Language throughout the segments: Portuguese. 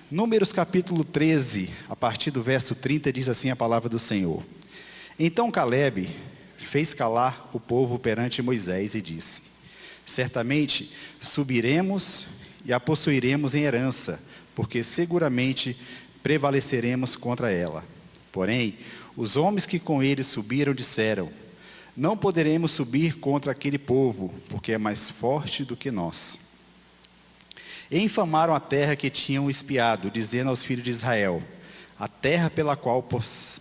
Números capítulo 13, a partir do verso 30, diz assim a palavra do Senhor. Então Calebe fez calar o povo perante Moisés e disse: certamente subiremos e a possuiremos em herança, porque seguramente prevaleceremos contra ela. Porém, os homens que com ele subiram disseram: não poderemos subir contra aquele povo, porque é mais forte do que nós. E infamaram a terra que tinham espiado, dizendo aos filhos de Israel: a terra pela qual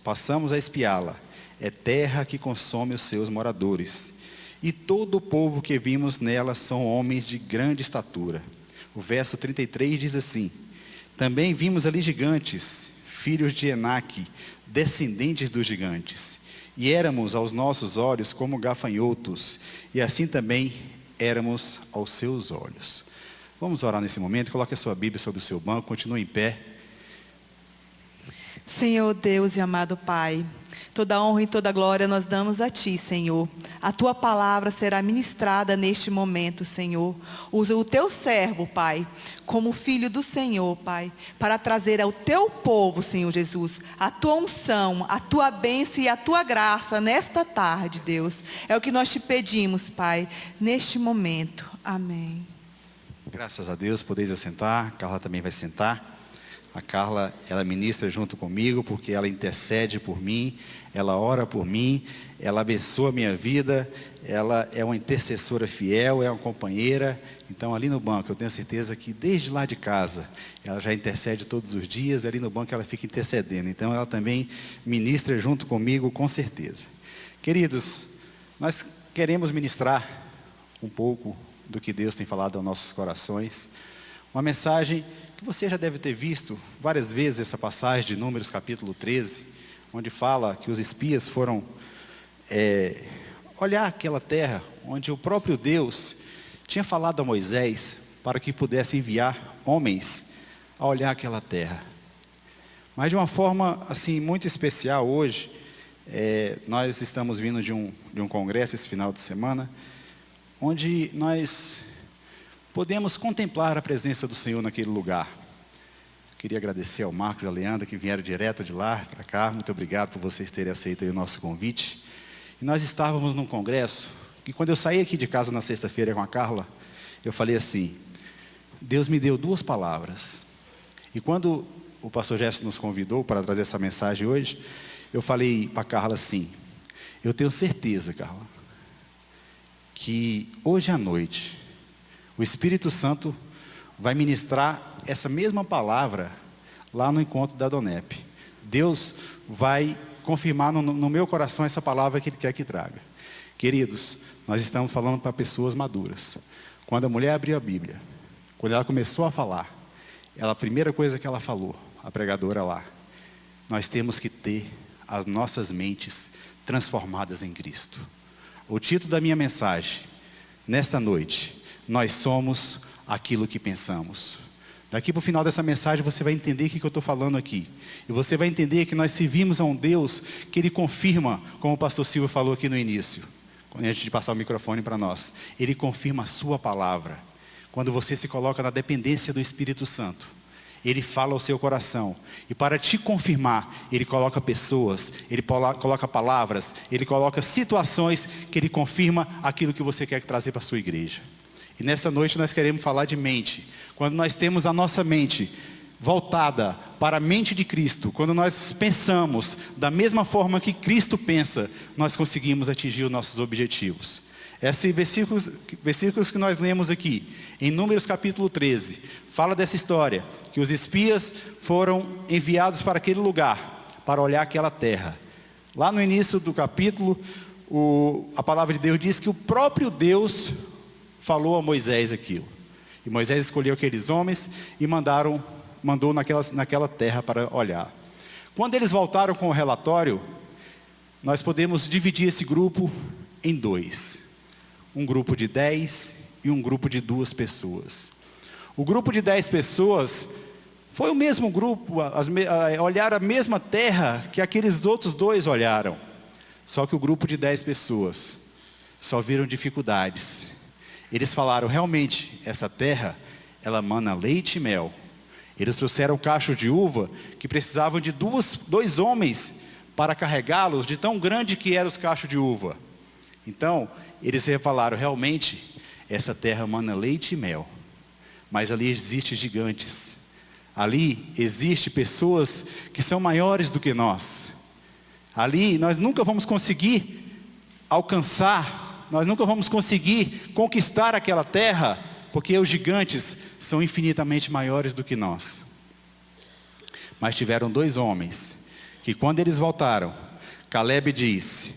passamos a espiá-la é terra que consome os seus moradores. E todo o povo que vimos nela são homens de grande estatura. O verso 33 diz assim: também vimos ali gigantes, filhos de Enaque, descendentes dos gigantes. E éramos aos nossos olhos como gafanhotos, e assim também éramos aos seus olhos. Vamos orar nesse momento. Coloque a sua Bíblia sobre o seu banco, continue em pé. Senhor Deus e amado Pai, toda honra e toda glória nós damos a Ti, Senhor. A Tua palavra será ministrada neste momento, Senhor. Usa o Teu servo, Pai, como filho do Senhor, Pai, para trazer ao Teu povo, Senhor Jesus, a Tua unção, a Tua bênção e a Tua graça nesta tarde, Deus. É o que nós Te pedimos, Pai, neste momento. Amém. Graças a Deus, podeis assentar. A Carla também vai sentar. A Carla, ela ministra junto comigo, porque ela intercede por mim, ela ora por mim, ela abençoa a minha vida, ela é uma intercessora fiel, é uma companheira. Então, ali no banco, eu tenho certeza que desde lá de casa, ela já intercede todos os dias, ali no banco ela fica intercedendo. Então, ela também ministra junto comigo, com certeza. Queridos, nós queremos ministrar um pouco do que Deus tem falado aos nossos corações. Uma mensagem que você já deve ter visto várias vezes, essa passagem de Números capítulo 13, onde fala que os espias foram olhar aquela terra, onde o próprio Deus tinha falado a Moisés para que pudesse enviar homens a olhar aquela terra. Mas de uma forma assim muito especial hoje, nós estamos vindo de um congresso esse final de semana, onde nós podemos contemplar a presença do Senhor naquele lugar. Queria agradecer ao Marcos e a Leandra que vieram direto de lá para cá. Muito obrigado por vocês terem aceito aí o nosso convite. E nós estávamos num congresso, que quando eu saí aqui de casa na sexta-feira com a Carla, eu falei assim: Deus me deu duas palavras. E quando o pastor Gerson nos convidou para trazer essa mensagem hoje, eu falei para a Carla assim: eu tenho certeza, Carla, que hoje à noite o Espírito Santo vai ministrar essa mesma palavra lá no encontro da Donep. Deus vai confirmar no meu coração essa palavra que Ele quer que traga. Queridos, nós estamos falando para pessoas maduras. Quando a mulher abriu a Bíblia, quando ela começou a falar, a primeira coisa que ela falou, a pregadora lá: nós temos que ter as nossas mentes transformadas em Cristo. O título da minha mensagem, nesta noite: nós somos aquilo que pensamos. Daqui para o final dessa mensagem você vai entender o que eu estou falando aqui. E você vai entender que nós servimos a um Deus que Ele confirma, como o pastor Silvio falou aqui no início, antes de passar o microfone para nós. Ele confirma a sua palavra. Quando você se coloca na dependência do Espírito Santo, Ele fala ao seu coração. E para te confirmar, Ele coloca pessoas, Ele coloca palavras, Ele coloca situações que Ele confirma aquilo que você quer trazer para a sua igreja. E nessa noite nós queremos falar de mente. Quando nós temos a nossa mente voltada para a mente de Cristo, quando nós pensamos da mesma forma que Cristo pensa, nós conseguimos atingir os nossos objetivos. Esses versículos que nós lemos aqui, em Números capítulo 13, fala dessa história, que os espias foram enviados para aquele lugar, para olhar aquela terra. Lá no início do capítulo, a palavra de Deus diz que o próprio Deus falou a Moisés aquilo. E Moisés escolheu aqueles homens e mandou naquela terra para olhar. Quando eles voltaram com o relatório, nós podemos dividir esse grupo em dois. Um grupo de 10 e um grupo de 2 pessoas. O grupo de 10 pessoas foi o mesmo grupo, olhar a mesma terra que aqueles outros 2 olharam. Só que o grupo de 10 pessoas só viram dificuldades. Eles falaram: realmente, essa terra, ela mana leite e mel. Eles trouxeram cachos de uva que precisavam de dois homens para carregá-los, de tão grande que eram os cachos de uva. Então, eles falaram, realmente, essa terra mana leite e mel, mas ali existem gigantes. Ali existem pessoas que são maiores do que nós. Ali nós nunca vamos conseguir alcançar, nós nunca vamos conseguir conquistar aquela terra, porque os gigantes são infinitamente maiores do que nós. Mas tiveram dois homens, que quando eles voltaram, Caleb disse,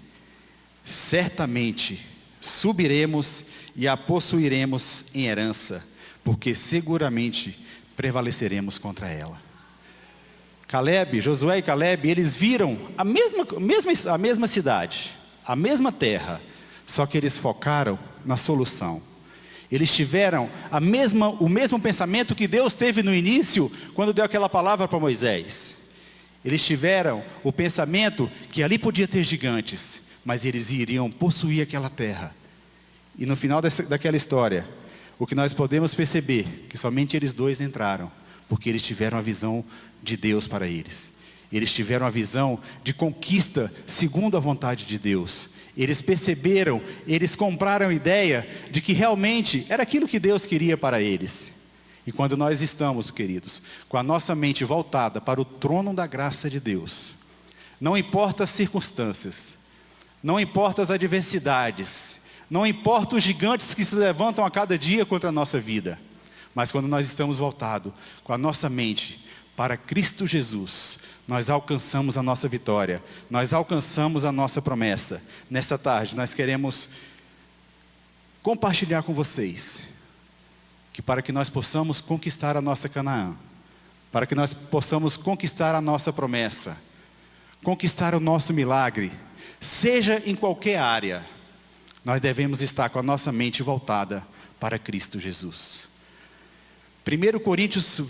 certamente subiremos e a possuiremos em herança, porque seguramente prevaleceremos contra ela. Josué e Caleb, eles viram a mesma cidade, a mesma terra, só que eles focaram na solução. Eles tiveram o mesmo pensamento que Deus teve no início, quando deu aquela palavra para Moisés. Eles tiveram o pensamento que ali podia ter gigantes, mas eles iriam possuir aquela terra. E no final daquela história, o que nós podemos perceber, que somente eles dois entraram, porque eles tiveram a visão de Deus para eles. Eles tiveram a visão de conquista segundo a vontade de Deus. Eles perceberam, eles compraram a ideia de que realmente era aquilo que Deus queria para eles. E quando nós estamos, queridos, com a nossa mente voltada para o trono da graça de Deus, não importa as circunstâncias, não importa as adversidades, não importa os gigantes que se levantam a cada dia contra a nossa vida, mas quando nós estamos voltados com a nossa mente para Cristo Jesus, nós alcançamos a nossa vitória, nós alcançamos a nossa promessa. Nesta tarde nós queremos compartilhar com vocês, que para que nós possamos conquistar a nossa Canaã, para que nós possamos conquistar a nossa promessa, conquistar o nosso milagre, seja em qualquer área, nós devemos estar com a nossa mente voltada para Cristo Jesus. 1 Coríntios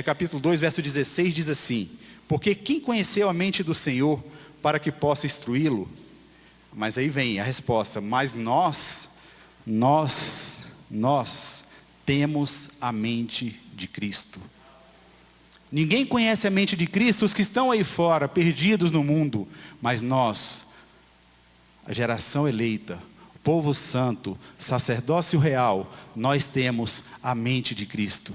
capítulo 2, verso 16 diz assim, porque quem conheceu a mente do Senhor para que possa instruí-lo? Mas aí vem a resposta, mas nós temos a mente de Cristo. Ninguém conhece a mente de Cristo, os que estão aí fora, perdidos no mundo, mas nós, a geração eleita, o povo santo, sacerdócio real, nós temos a mente de Cristo.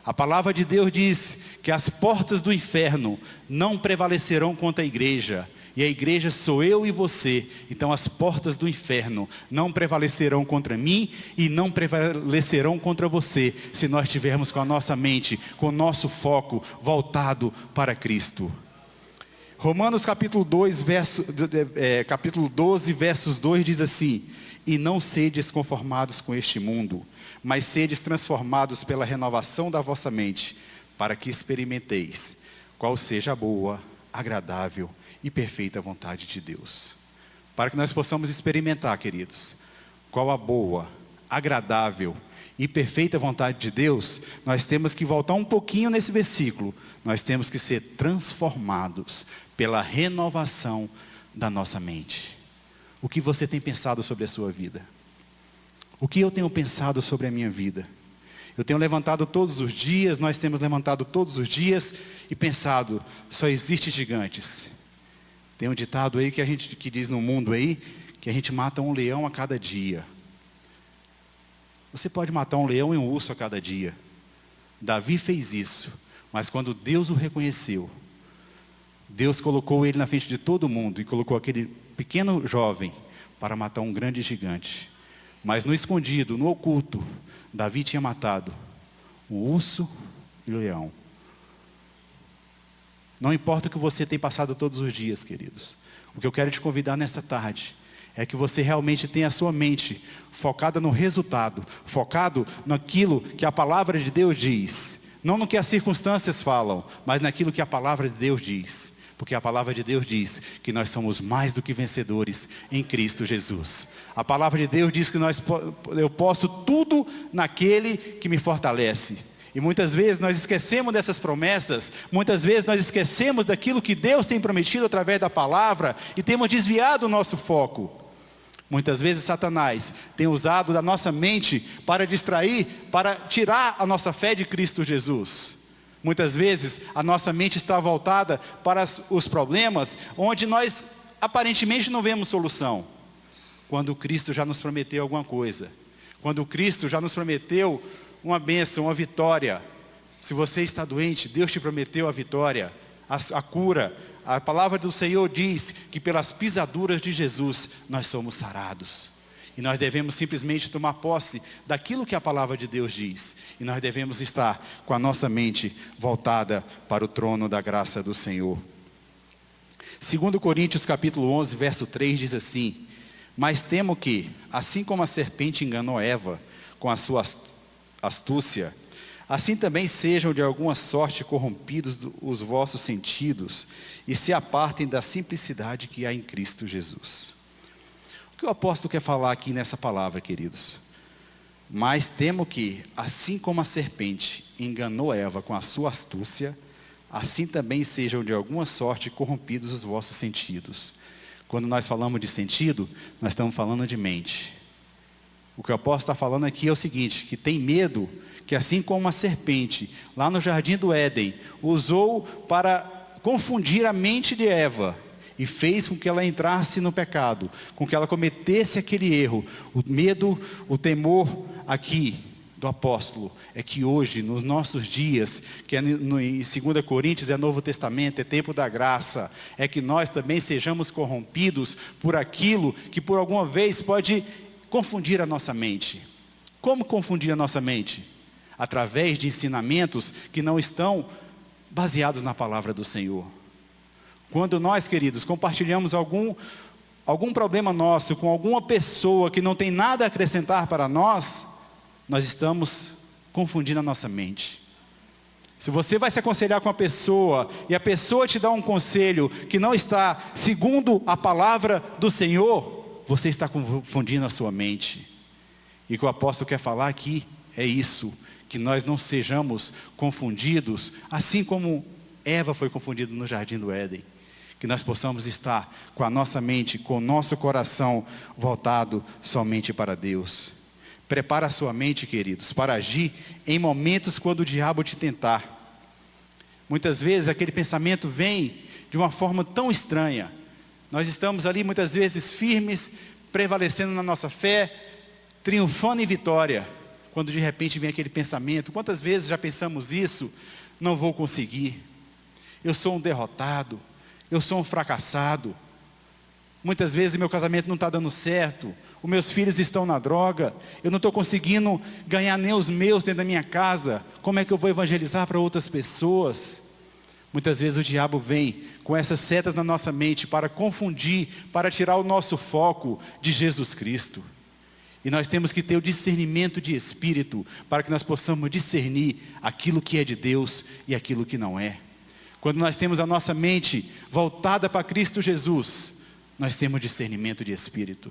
A palavra de Deus diz que as portas do inferno não prevalecerão contra a igreja, e a igreja sou eu e você, então as portas do inferno não prevalecerão contra mim e não prevalecerão contra você, se nós estivermos com a nossa mente, com o nosso foco voltado para Cristo. Romanos capítulo 12, versos 2 diz assim, e não sedes conformados com este mundo, mas sedes transformados pela renovação da vossa mente, para que experimenteis qual seja a boa, agradável e perfeita vontade de Deus. Para que nós possamos experimentar, queridos, qual a boa, agradável e perfeita vontade de Deus, nós temos que voltar um pouquinho nesse versículo. Nós temos que ser transformados pela renovação da nossa mente. O que você tem pensado sobre a sua vida? O que eu tenho pensado sobre a minha vida? Eu tenho levantado todos os dias, nós temos levantado todos os dias e pensado, só existe gigantes. Tem um ditado aí que diz no mundo aí, que a gente mata um leão a cada dia. Você pode matar um leão e um urso a cada dia. Davi fez isso, mas quando Deus o reconheceu, Deus colocou ele na frente de todo mundo e colocou aquele pequeno jovem para matar um grande gigante. Mas no escondido, no oculto, Davi tinha matado um urso e um leão. Não importa o que você tem passado todos os dias, queridos. O que eu quero te convidar nesta tarde é que você realmente tenha a sua mente focada no resultado, focado naquilo que a palavra de Deus diz. Não no que as circunstâncias falam, mas naquilo que a palavra de Deus diz. Porque a palavra de Deus diz que nós somos mais do que vencedores em Cristo Jesus. A palavra de Deus diz que eu posso tudo naquele que me fortalece. E muitas vezes nós esquecemos dessas promessas, muitas vezes nós esquecemos daquilo que Deus tem prometido através da palavra e temos desviado o nosso foco. Muitas vezes Satanás tem usado da nossa mente para distrair, para tirar a nossa fé de Cristo Jesus. Muitas vezes a nossa mente está voltada para os problemas, onde nós aparentemente não vemos solução. Quando Cristo já nos prometeu alguma coisa. Quando Cristo já nos prometeu uma bênção, uma vitória. Se você está doente, Deus te prometeu a vitória, a cura. A palavra do Senhor diz que pelas pisaduras de Jesus nós somos sarados. E nós devemos simplesmente tomar posse daquilo que a palavra de Deus diz. E nós devemos estar com a nossa mente voltada para o trono da graça do Senhor. 2 Coríntios capítulo 11, verso 3 diz assim: mas temo que, assim como a serpente enganou Eva com a sua astúcia, assim também sejam de alguma sorte corrompidos os vossos sentidos e se apartem da simplicidade que há em Cristo Jesus. O que o apóstolo quer falar aqui nessa palavra, queridos? Mas temo que, assim como a serpente enganou Eva com a sua astúcia, assim também sejam de alguma sorte corrompidos os vossos sentidos. Quando nós falamos de sentido, nós estamos falando de mente. O que o apóstolo está falando aqui é o seguinte, que tem medo que assim como a serpente, lá no jardim do Éden, usou para confundir a mente de Eva, e fez com que ela entrasse no pecado, com que ela cometesse aquele erro. O medo, o temor aqui do apóstolo é que hoje, nos nossos dias, que é em 2 Coríntios é Novo Testamento, é tempo da graça, é que nós também sejamos corrompidos por aquilo que por alguma vez pode confundir a nossa mente. Como confundir a nossa mente? Através de ensinamentos que não estão baseados na palavra do Senhor. Quando nós, queridos, compartilhamos algum problema nosso com alguma pessoa que não tem nada a acrescentar para nós, nós estamos confundindo a nossa mente. Se você vai se aconselhar com a pessoa, e a pessoa te dá um conselho que não está segundo a palavra do Senhor, você está confundindo a sua mente. E o que o apóstolo quer falar aqui é isso, que nós não sejamos confundidos, assim como Eva foi confundida no jardim do Éden. Que nós possamos estar com a nossa mente, com o nosso coração voltado somente para Deus. Prepara a sua mente, queridos, para agir em momentos quando o diabo te tentar. Muitas vezes aquele pensamento vem de uma forma tão estranha. Nós estamos ali muitas vezes firmes, prevalecendo na nossa fé, triunfando em vitória. Quando de repente vem aquele pensamento, quantas vezes já pensamos isso? Não vou conseguir. Eu sou um derrotado. Eu sou um fracassado. Muitas vezes meu casamento não está dando certo. Os meus filhos estão na droga. Eu não estou conseguindo ganhar nem os meus dentro da minha casa. Como é que eu vou evangelizar para outras pessoas? Muitas vezes o diabo vem com essas setas na nossa mente para confundir, para tirar o nosso foco de Jesus Cristo. E nós temos que ter o discernimento de espírito para que nós possamos discernir aquilo que é de Deus e aquilo que não é. Quando nós temos a nossa mente voltada para Cristo Jesus, nós temos discernimento de espírito.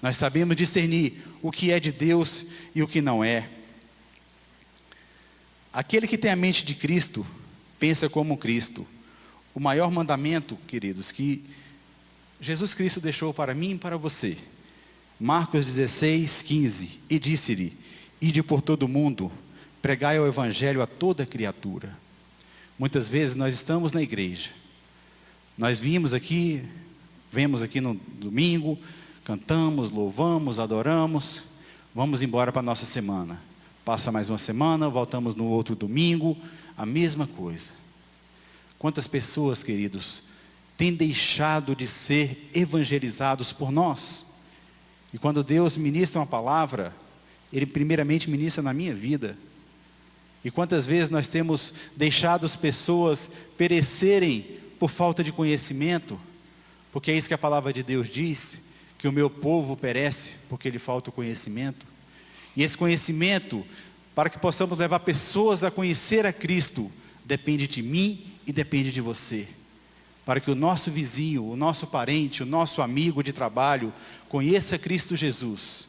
Nós sabemos discernir o que é de Deus e o que não é. Aquele que tem a mente de Cristo, pensa como Cristo. O maior mandamento, queridos, que Jesus Cristo deixou para mim e para você. Marcos 16, 15. E disse-lhe: ide por todo o mundo, pregai o evangelho a toda criatura. Muitas vezes nós estamos na igreja, nós vemos aqui no domingo, cantamos, louvamos, adoramos, vamos embora para a nossa semana. Passa mais uma semana, voltamos no outro domingo, a mesma coisa. Quantas pessoas, queridos, têm deixado de ser evangelizados por nós? E quando Deus ministra uma palavra, Ele primeiramente ministra na minha vida. E quantas vezes nós temos deixado as pessoas perecerem por falta de conhecimento, porque é isso que a palavra de Deus diz, que o meu povo perece porque lhe falta o conhecimento. E esse conhecimento, para que possamos levar pessoas a conhecer a Cristo, depende de mim e depende de você. Para que o nosso vizinho, o nosso parente, o nosso amigo de trabalho conheça Cristo Jesus,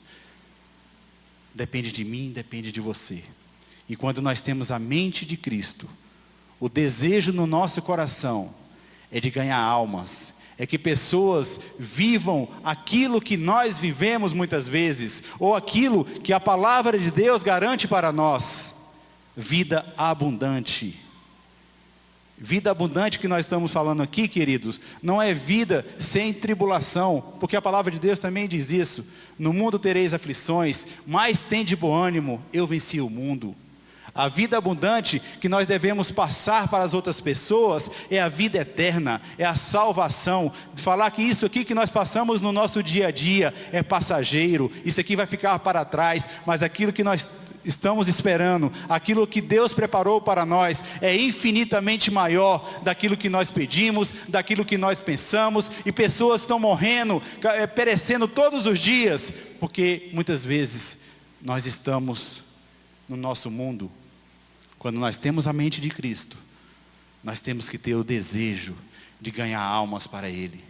depende de mim, depende de você. E quando nós temos a mente de Cristo, o desejo no nosso coração é de ganhar almas, é que pessoas vivam aquilo que nós vivemos muitas vezes, ou aquilo que a palavra de Deus garante para nós, vida abundante. Vida abundante que nós estamos falando aqui, queridos, não é vida sem tribulação, porque a palavra de Deus também diz isso. No mundo tereis aflições, mas tende bom ânimo, eu venci o mundo. A vida abundante que nós devemos passar para as outras pessoas é a vida eterna, é a salvação. De falar que isso aqui que nós passamos no nosso dia a dia é passageiro, isso aqui vai ficar para trás, mas aquilo que nós estamos esperando, aquilo que Deus preparou para nós é infinitamente maior daquilo que nós pedimos, daquilo que nós pensamos, e pessoas estão morrendo, perecendo todos os dias, porque muitas vezes nós estamos no nosso mundo. Quando nós temos a mente de Cristo, nós temos que ter o desejo de ganhar almas para Ele.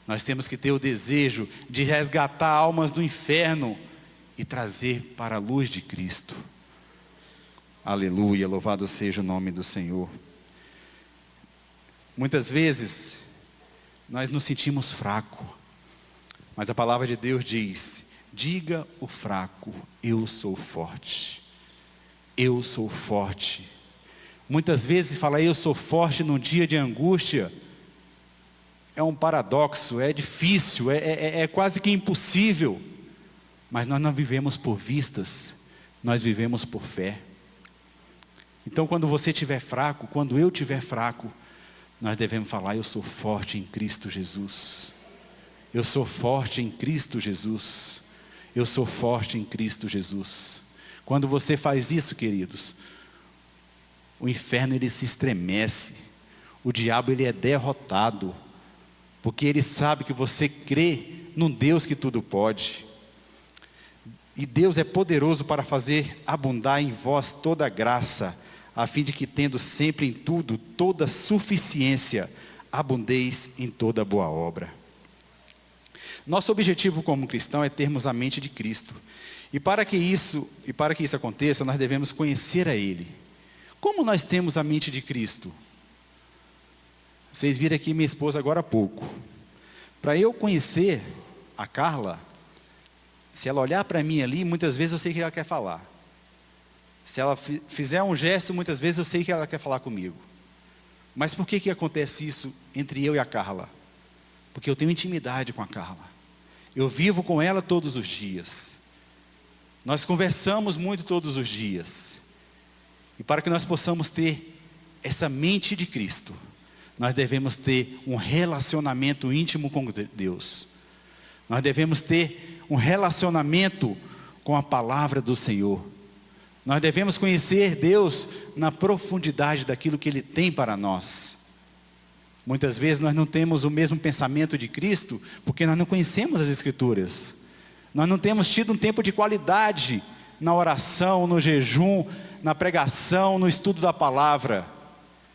Nós temos que ter o desejo de resgatar almas do inferno e trazer para a luz de Cristo. Aleluia, louvado seja o nome do Senhor. Muitas vezes, nós nos sentimos fracos, mas a palavra de Deus diz: diga o fraco, eu sou forte. Eu sou forte. Muitas vezes falar eu sou forte num dia de angústia é um paradoxo, é difícil, é quase que impossível. Mas nós não vivemos por vistas, nós vivemos por fé. Então quando você estiver fraco, quando eu estiver fraco, nós devemos falar: eu sou forte em Cristo Jesus. Eu sou forte em Cristo Jesus. Eu sou forte em Cristo Jesus. Quando você faz isso, queridos, o inferno ele se estremece, o diabo ele é derrotado, porque ele sabe que você crê num Deus que tudo pode. E Deus é poderoso para fazer abundar em vós toda graça, a fim de que, tendo sempre em tudo toda suficiência, abundeis em toda boa obra. Nosso objetivo como cristão é termos a mente de Cristo. E para que isso aconteça, nós devemos conhecer a Ele. Como nós temos a mente de Cristo? Vocês viram aqui minha esposa agora há pouco. Para eu conhecer a Carla, se ela olhar para mim ali, muitas vezes eu sei o que ela quer falar. Se ela fizer um gesto, muitas vezes eu sei o que ela quer falar comigo. Mas por que acontece isso entre eu e a Carla? Porque eu tenho intimidade com a Carla. Eu vivo com ela todos os dias. Nós conversamos muito todos os dias. E para que nós possamos ter essa mente de Cristo, nós devemos ter um relacionamento íntimo com Deus. Nós devemos ter um relacionamento com a palavra do Senhor. Nós devemos conhecer Deus na profundidade daquilo que Ele tem para nós. Muitas vezes nós não temos o mesmo pensamento de Cristo, porque nós não conhecemos as Escrituras. Nós não temos tido um tempo de qualidade na oração, no jejum, na pregação, no estudo da palavra.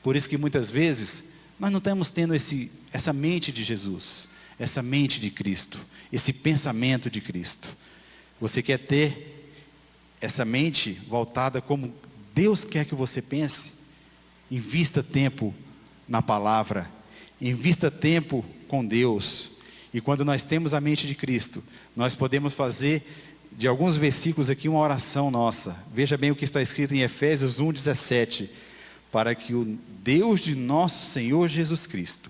Por isso que muitas vezes nós não estamos tendo essa mente de Jesus, essa mente de Cristo, esse pensamento de Cristo. Você quer ter essa mente voltada como Deus quer que você pense? Invista tempo na palavra, invista tempo com Deus. E quando nós temos a mente de Cristo, nós podemos fazer de alguns versículos aqui uma oração nossa. Veja bem o que está escrito em Efésios 1:17. Para que o Deus de nosso Senhor Jesus Cristo,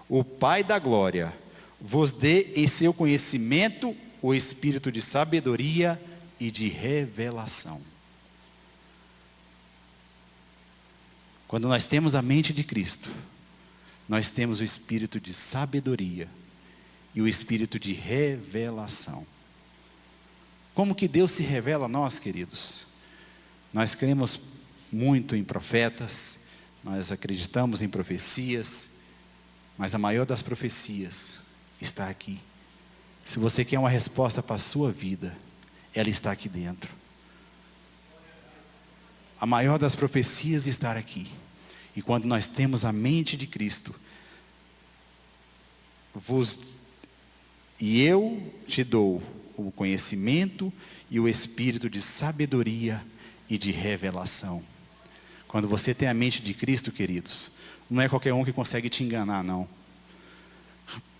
o Pai da glória, vos dê em seu conhecimento o espírito de sabedoria e de revelação. Quando nós temos a mente de Cristo, nós temos o espírito de sabedoria e o espírito de revelação. Como que Deus se revela a nós, queridos? Nós cremos muito em profetas, nós acreditamos em profecias, mas a maior das profecias está aqui. Se você quer uma resposta para a sua vida, ela está aqui dentro. A maior das profecias está aqui. E quando nós temos a mente de Cristo, eu te dou o conhecimento e o espírito de sabedoria e de revelação. Quando você tem a mente de Cristo, queridos, não é qualquer um que consegue te enganar, não.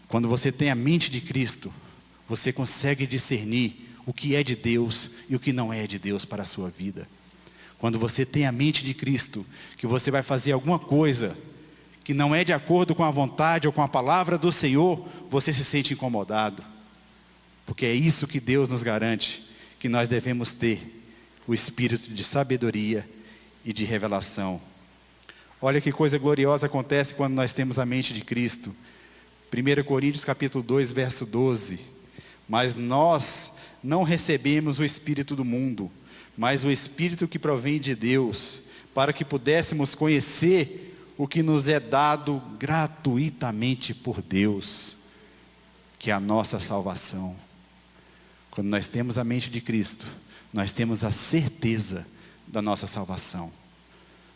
Quando você tem a mente de Cristo, você consegue discernir o que é de Deus e o que não é de Deus para a sua vida. Quando você tem a mente de Cristo, que você vai fazer alguma coisa que não é de acordo com a vontade ou com a palavra do Senhor, você se sente incomodado. Porque é isso que Deus nos garante, que nós devemos ter o espírito de sabedoria e de revelação. Olha que coisa gloriosa acontece quando nós temos a mente de Cristo. 1 Coríntios capítulo 2, verso 12. Mas nós não recebemos o espírito do mundo, mas o espírito que provém de Deus, para que pudéssemos conhecer o que nos é dado gratuitamente por Deus, que é a nossa salvação. Quando nós temos a mente de Cristo, nós temos a certeza da nossa salvação.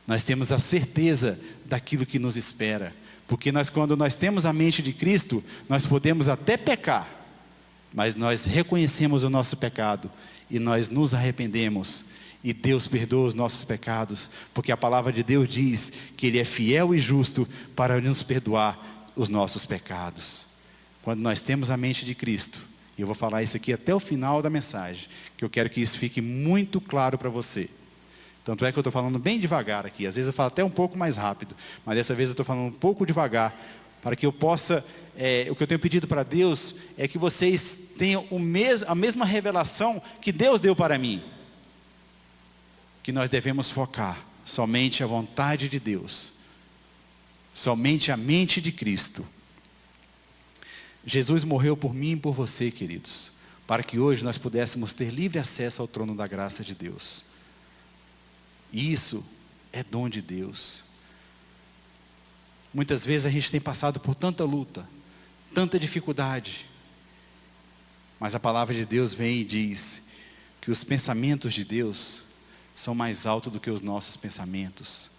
Nós temos a certeza daquilo que nos espera. Porque quando nós temos a mente de Cristo, nós podemos até pecar, mas nós reconhecemos o nosso pecado e nós nos arrependemos. E Deus perdoa os nossos pecados, porque a palavra de Deus diz que Ele é fiel e justo para nos perdoar os nossos pecados. Quando nós temos a mente de Cristo, e eu vou falar isso aqui até o final da mensagem, que eu quero que isso fique muito claro para você. Tanto é que eu estou falando bem devagar aqui, às vezes eu falo até um pouco mais rápido, mas dessa vez eu estou falando um pouco devagar, para que eu possa, o que eu tenho pedido para Deus, é que vocês tenham a mesma revelação que Deus deu para mim. Que nós devemos focar somente a vontade de Deus, somente a mente de Cristo. Jesus morreu por mim e por você, queridos, para que hoje nós pudéssemos ter livre acesso ao trono da graça de Deus. Isso é dom de Deus. Muitas vezes a gente tem passado por tanta luta, tanta dificuldade, mas a palavra de Deus vem e diz que os pensamentos de Deus são mais altos do que os nossos pensamentos.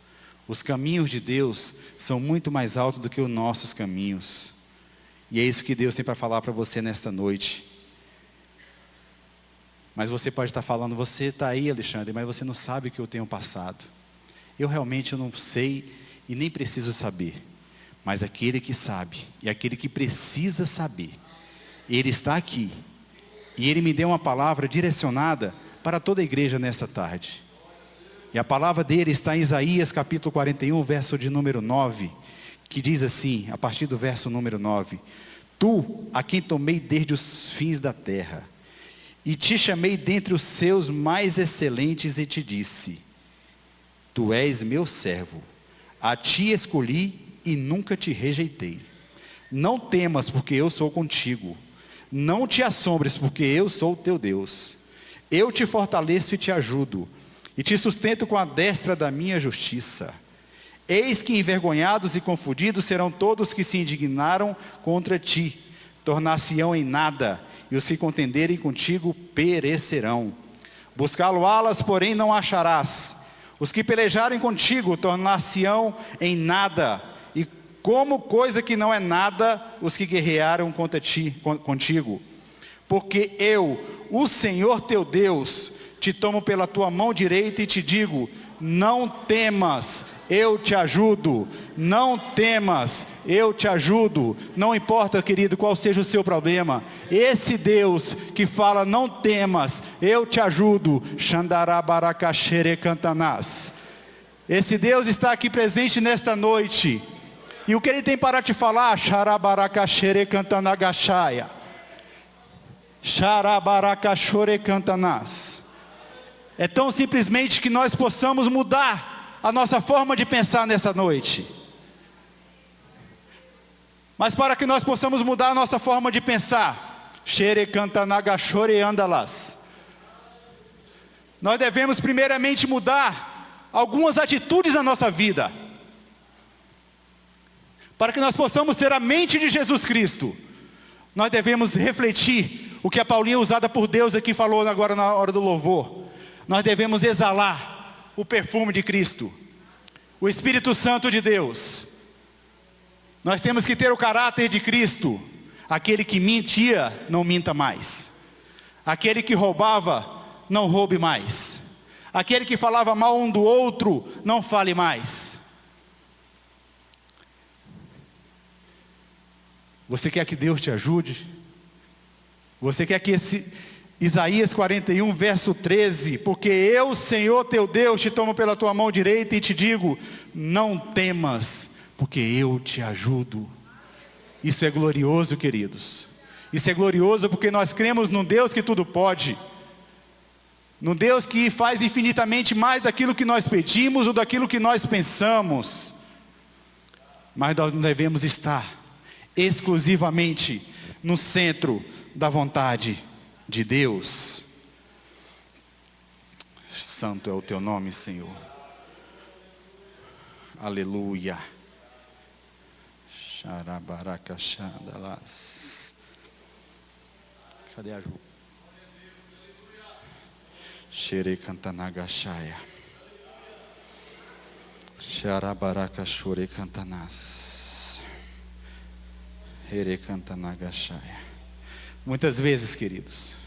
Os caminhos de Deus são muito mais altos do que os nossos caminhos. E é isso que Deus tem para falar para você nesta noite. Mas você pode estar falando, você está aí, Alexandre, mas você não sabe o que eu tenho passado. Eu realmente não sei e nem preciso saber. Mas aquele que sabe e aquele que precisa saber, Ele está aqui. E Ele me deu uma palavra direcionada para toda a igreja nesta tarde. E a palavra dele está em Isaías capítulo 41, verso de número 9, que diz assim, a partir do verso número 9: Tu, a quem tomei desde os fins da terra, e te chamei dentre os seus mais excelentes e te disse: Tu és meu servo, a ti escolhi e nunca te rejeitei. Não temas, porque eu sou contigo. Não te assombres, porque eu sou o teu Deus. Eu te fortaleço e te ajudo, e te sustento com a destra da minha justiça. Eis que envergonhados e confundidos serão todos que se indignaram contra ti. Tornar-se-ão em nada, e os que contenderem contigo perecerão. Buscá-lo-ás, porém não acharás. Os que pelejarem contigo tornar-se-ão em nada, e como coisa que não é nada, os que guerrearam contigo. Porque eu, o Senhor teu Deus, te tomo pela tua mão direita e te digo: não temas, eu te ajudo. Não temas, eu te ajudo. Não importa, querido, qual seja o seu problema. Esse Deus que fala, não temas, eu te ajudo. Xandarabaracachere cantanás. Esse Deus está aqui presente nesta noite. E o que Ele tem para te falar? Xarabaracachere cantanagachaya. Xarabaracachore cantanás. É tão simplesmente que nós possamos mudar a nossa forma de pensar nessa noite. Mas para que nós possamos mudar a nossa forma de pensar, nós devemos primeiramente mudar algumas atitudes na nossa vida. Para que nós possamos ter a mente de Jesus Cristo, nós devemos refletir o que a Paulinha usada por Deus aqui falou agora na hora do louvor. Nós devemos exalar o perfume de Cristo, o Espírito Santo de Deus. Nós temos que ter o caráter de Cristo. Aquele que mentia, não minta mais. Aquele que roubava, não roube mais. Aquele que falava mal um do outro, não fale mais. Você quer que Deus te ajude? Você quer que Isaías 41, verso 13, porque eu, Senhor teu Deus, te tomo pela tua mão direita e te digo, não temas, porque eu te ajudo. Isso é glorioso, queridos. Isso é glorioso porque nós cremos num Deus que tudo pode. Num Deus que faz infinitamente mais daquilo que nós pedimos ou daquilo que nós pensamos. Mas nós não devemos estar exclusivamente no centro da vontade de Deus. Santo é o teu nome, Senhor. Aleluia. Xarabaracachandalas. Cadê a Ju? Xerecantanagachaya. Xarabaracachore-cantanás. Herecantanagachaya. Muitas vezes, queridos,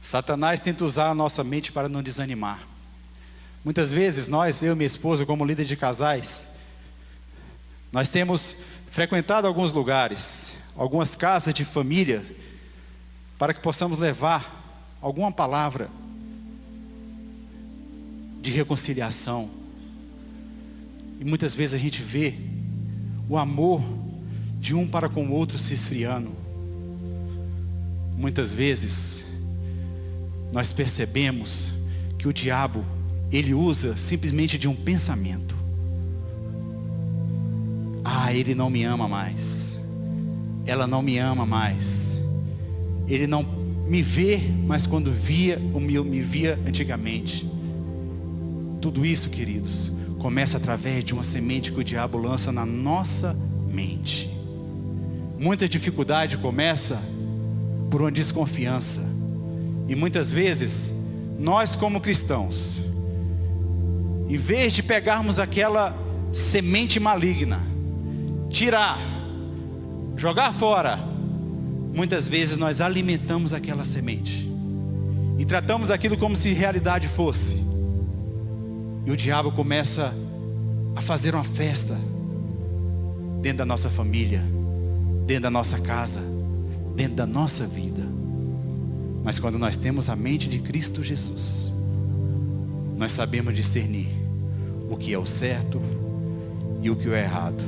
Satanás tenta usar a nossa mente para nos desanimar. Muitas vezes nós, eu e minha esposa, como líder de casais, nós temos frequentado alguns lugares, algumas casas de família, para que possamos levar alguma palavra de reconciliação. E muitas vezes a gente vê o amor de um para com o outro se esfriando. Muitas vezes nós percebemos que o diabo, ele usa simplesmente de um pensamento. Ah, ele não me ama mais. Ela não me ama mais. Ele não me vê mais quando via ou me via antigamente. Tudo isso, queridos, começa através de uma semente que o diabo lança na nossa mente. Muita dificuldade começa por uma desconfiança. E muitas vezes, nós como cristãos, em vez de pegarmos aquela semente maligna, tirar, jogar fora, muitas vezes nós alimentamos aquela semente e tratamos aquilo como se realidade fosse. E o diabo começa a fazer uma festa dentro da nossa família, dentro da nossa casa, dentro da nossa vida. Mas quando nós temos a mente de Cristo Jesus, nós sabemos discernir o que é o certo e o que é errado.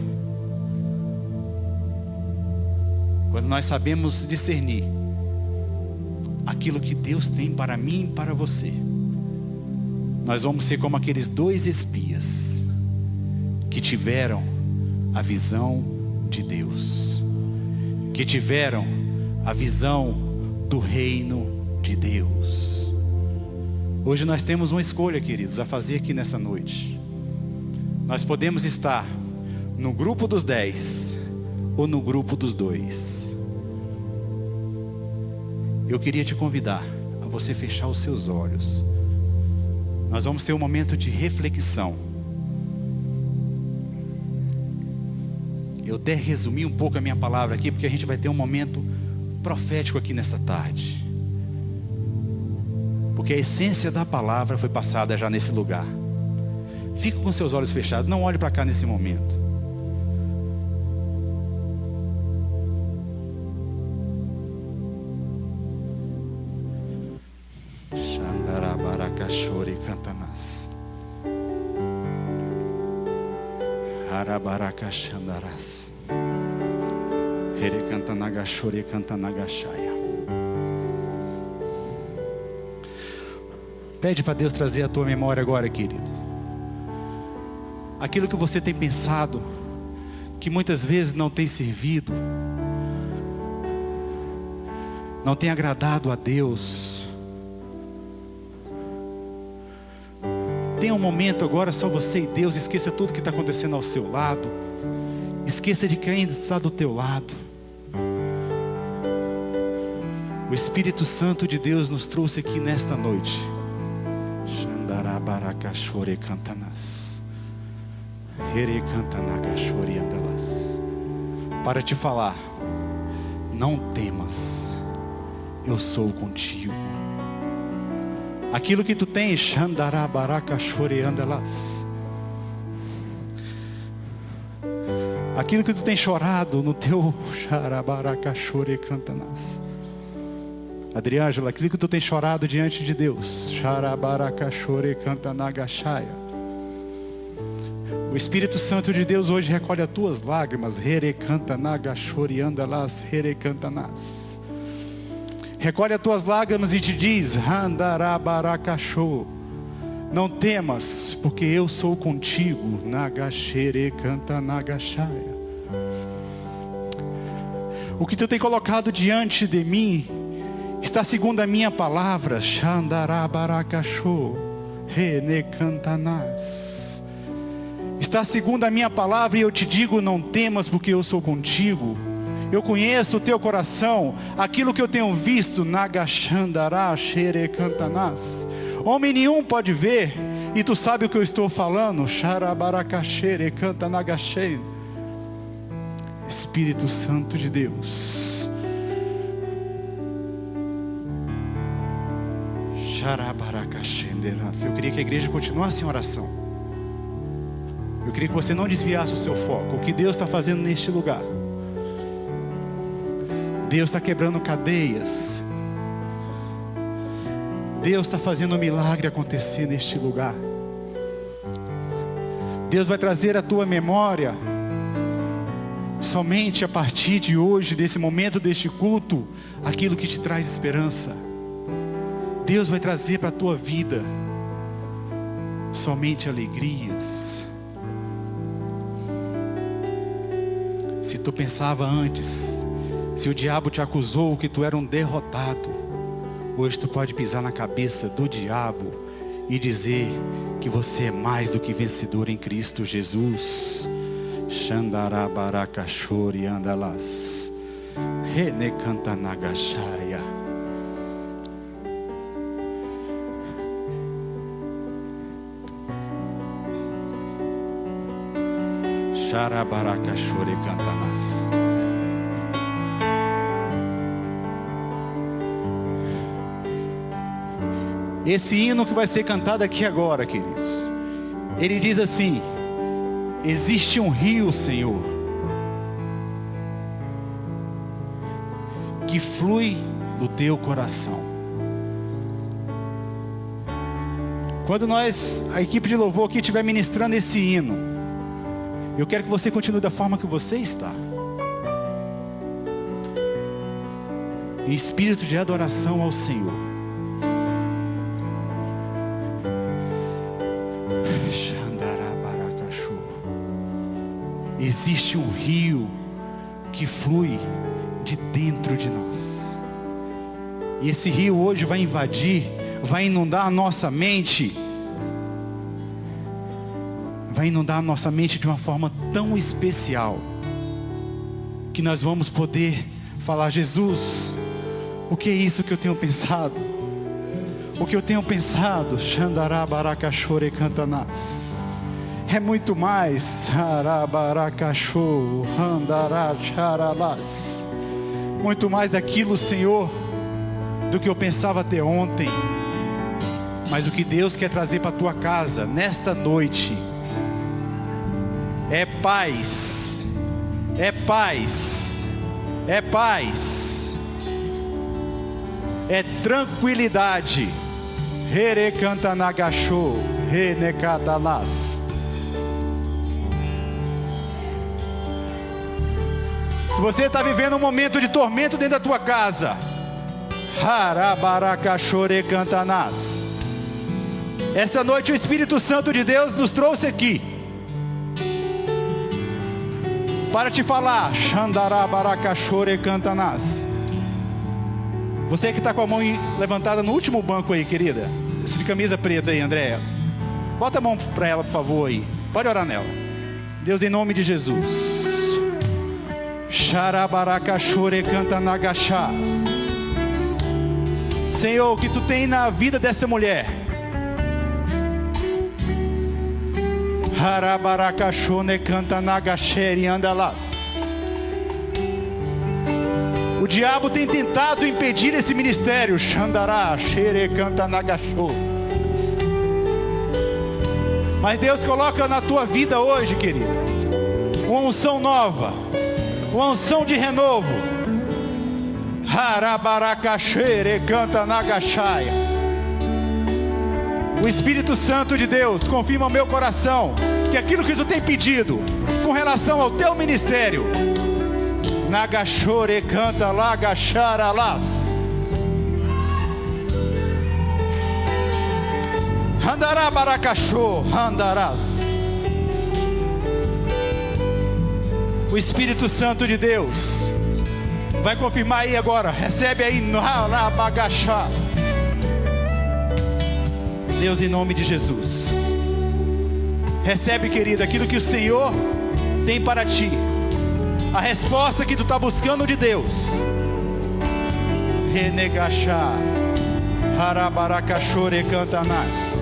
Quando nós sabemos discernir aquilo que Deus tem para mim e para você, nós vamos ser como aqueles dois espias que tiveram a visão de Deus, que tiveram a visão do reino de Deus. Hoje nós temos uma escolha, queridos, a fazer aqui nessa noite. Nós podemos estar no grupo dos 10 ou no grupo dos 2. Eu queria te convidar a você fechar os seus olhos. Nós vamos ter um momento de reflexão. Eu até resumi um pouco a minha palavra aqui, porque a gente vai ter um momento profético aqui nessa tarde. Porque a essência da palavra foi passada já nesse lugar. Fique com seus olhos fechados, não olhe para cá nesse momento. Xandarabaracachore-cantanás. Arabaracachandarás. Herecantanagachore-cantanagachaya. Pede para Deus trazer a tua memória agora, querido. Aquilo que você tem pensado, que muitas vezes não tem servido, não tem agradado a Deus. Tenha um momento agora, só você e Deus. Esqueça tudo que está acontecendo ao seu lado. Esqueça de quem está do teu lado. O Espírito Santo de Deus nos trouxe aqui nesta noite. Xandarabaracachore-cantanás. Herecantanagachore-andalas. Para te falar, não temas, eu sou contigo. Aquilo que tu tens, Xandarabaracachore-andalas. Aquilo que tu tens chorado no teu Xarabaracachore-cantanás. Adriângela, aquilo que tu tem chorado diante de Deus. Xarabaracachore canta nagashaya. O Espírito Santo de Deus hoje recolhe as tuas lágrimas. Here canta nagashore andalas, here cantanas. Recolhe as tuas lágrimas e te diz: Handarabaracachô. Não temas, porque eu sou contigo. Nagashere canta nagashaya. O que tu tem colocado diante de mim está segundo a minha palavra. Xandarabaracachô, rene cantanas. Está segundo a minha palavra e eu te digo: não temas, porque eu sou contigo. Eu conheço o teu coração, aquilo que eu tenho visto. Nagashandará, xere cantanas. Homem nenhum pode ver, e tu sabe o que eu estou falando. Xarabaracachere canta nagashe. Espírito Santo de Deus. Eu queria que a igreja continuasse em oração. Eu queria que você não desviasse o seu foco. O que Deus está fazendo neste lugar? Deus está quebrando cadeias. Deus está fazendo um milagre acontecer neste lugar. Deus vai trazer à tua memória, somente a partir de hoje, desse momento, deste culto, aquilo que te traz esperança. Deus vai trazer para a tua vida somente alegrias. Se tu pensava antes, se o diabo te acusou que tu era um derrotado, hoje tu pode pisar na cabeça do diabo e dizer que você é mais do que vencedor em Cristo Jesus. Xandarabaracachore andalas, rene canta nagashaya. Xarabaracachore cantanas. Esse hino que vai ser cantado aqui agora, queridos, ele diz assim: existe um rio, Senhor, que flui do teu coração. Quando a equipe de louvor aqui estiver ministrando esse hino, eu quero que você continue da forma que você está, em espírito de adoração ao Senhor. Existe um rio que flui de dentro de nós. E esse rio hoje vai invadir, vai inundar a nossa mente. Vai inundar a nossa mente de uma forma tão especial, que nós vamos poder falar: Jesus, o que é isso que eu tenho pensado? O que eu tenho pensado? Xandarabaracachore cantanas. É muito mais. Harabaracachô, handaracharalas. Muito mais daquilo, Senhor, do que eu pensava até ontem. Mas o que Deus quer trazer para a tua casa nesta noite é paz. É paz. É paz. É tranquilidade. Here canta nagachô, renecadalas. Se você está vivendo um momento de tormento dentro da tua casa, Harabaracachore cantanas. Essa noite o Espírito Santo de Deus nos trouxe aqui para te falar. Xandarabaracachore cantanas. Você que está com a mão levantada no último banco aí, querida, esse de camisa preta aí, Andréia, bota a mão para ela, por favor, aí. Pode orar nela. Deus, em nome de Jesus. Xarabaracachore canta nagachá. Senhor, o que tu tem na vida dessa mulher? Harabaracachone canta nagachere andalas. O diabo tem tentado impedir esse ministério. Xandará, xere canta nagachô. Mas Deus coloca na tua vida hoje, querido, uma unção nova, uma unção de renovo. Harabaracachere canta nagachaya. O Espírito Santo de Deus confirma ao meu coração que aquilo que tu tem pedido com relação ao teu ministério, nagachore canta lagacharalas, andarabaracachô, andarás. O Espírito Santo de Deus vai confirmar aí agora. Recebe aí no Harabagachá. Deus, em nome de Jesus, recebe, querido, aquilo que o Senhor tem para ti, a resposta que tu está buscando de Deus. Renegachá, Harabaracachore cantanás.